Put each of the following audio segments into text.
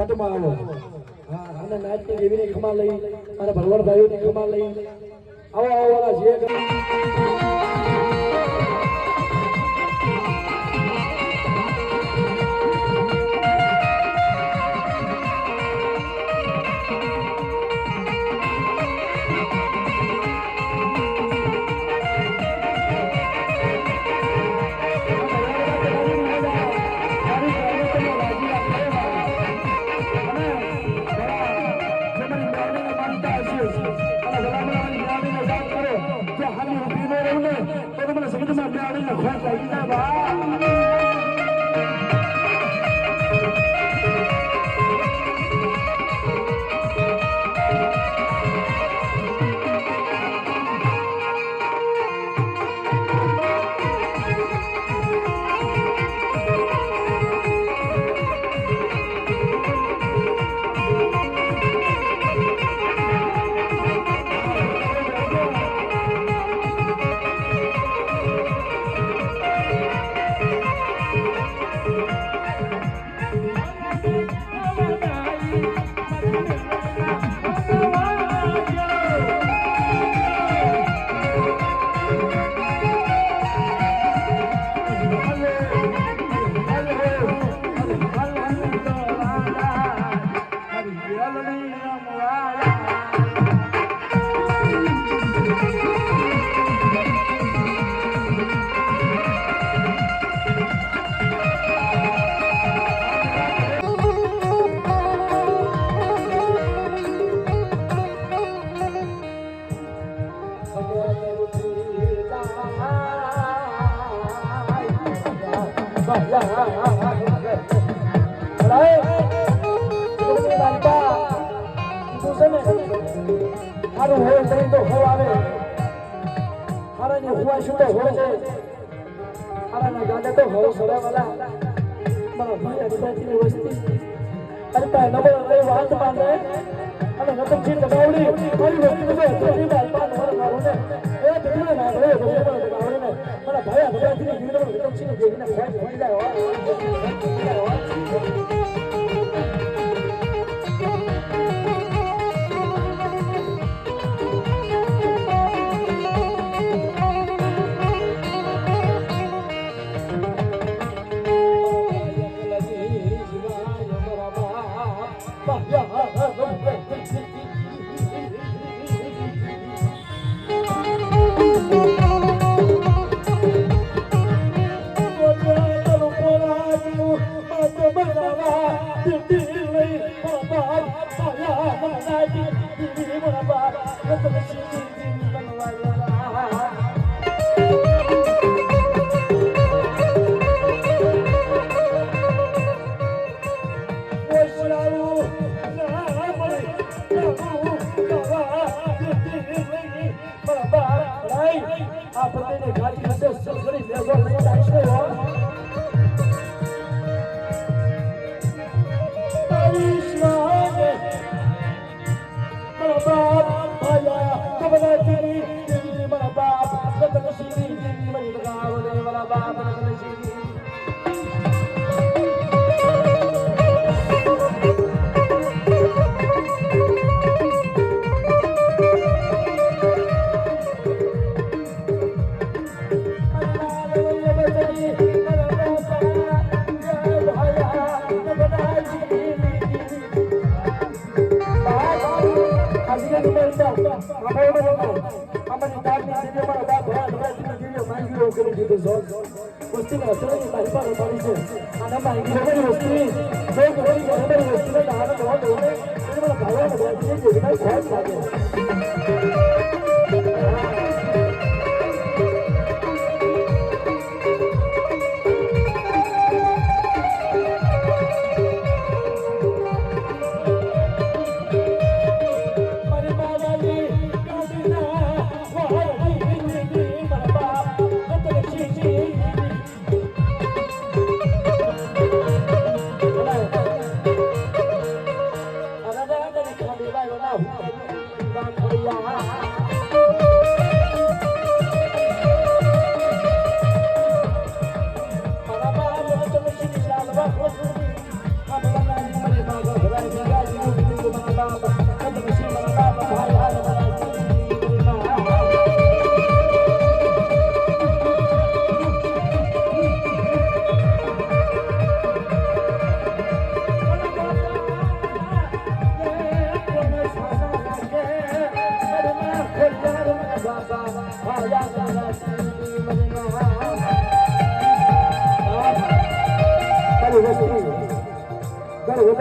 કટમાં આવો હા અને નાચની દેવીની ખમા લઈ અને ભરવડભાઈઓની ખમા લઈ આવો આવો વાળા જે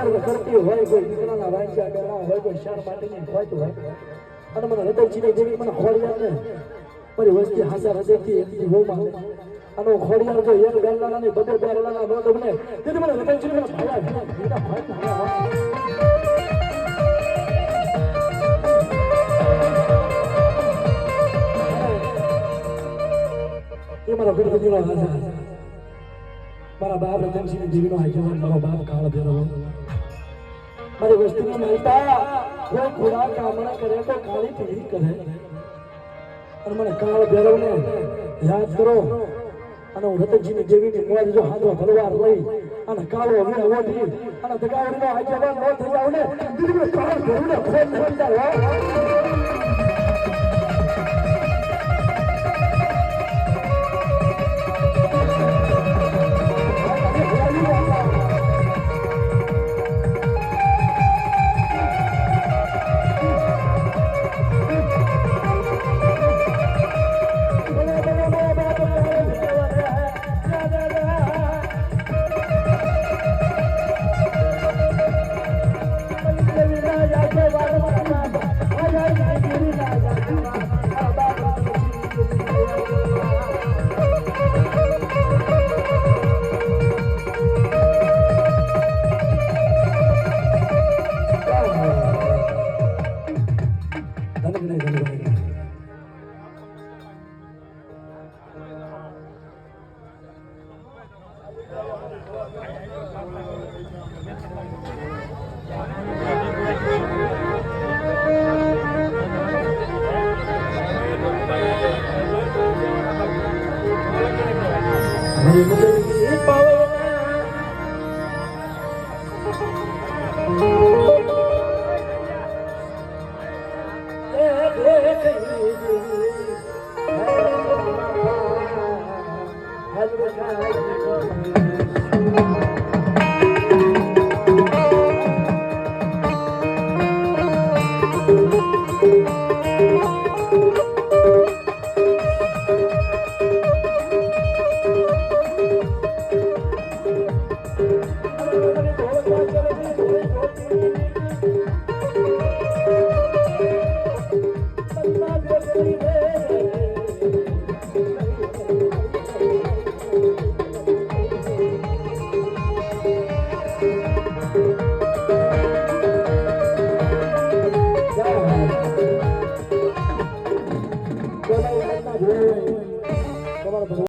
વગર કરતી હોય કોઈ દીકરાના વાંચ્યા બેના હોય કોઈ શાર માટેની હોય તો હોય અને મને હૃદયજીને જેવી મને ખોડિયાર ને મારી વસ્તી હાજર હજરથી એટલી બહુ માને અને ખોડિયાર જો એક બેલાના ની બધે બેલાના નો બને તેથી મને હૃદયજીને ભાયા બીજા ભાઈ એ મારો ગણપતિનો હાજર મારા બાપ રતનસિંહ દેવીનો હાજર મારો બાપ કાળ ભેરવો મારી વસ્તીની માનતા કોઈ ખોડા કામણા કરે તો કાળી પીડી કરે અને મને કાળ ભેરવને યાદ કરો અને હું રતનસિંહ દેવીની મોજ જો હાથમાં તલવાર લઈ અને કાળો વીણ ઓઢી અને દગાવડીનો હાજર ન થઈ જાવ ને દિલમાં કાળ ભેરવને ખોટ થઈ જાય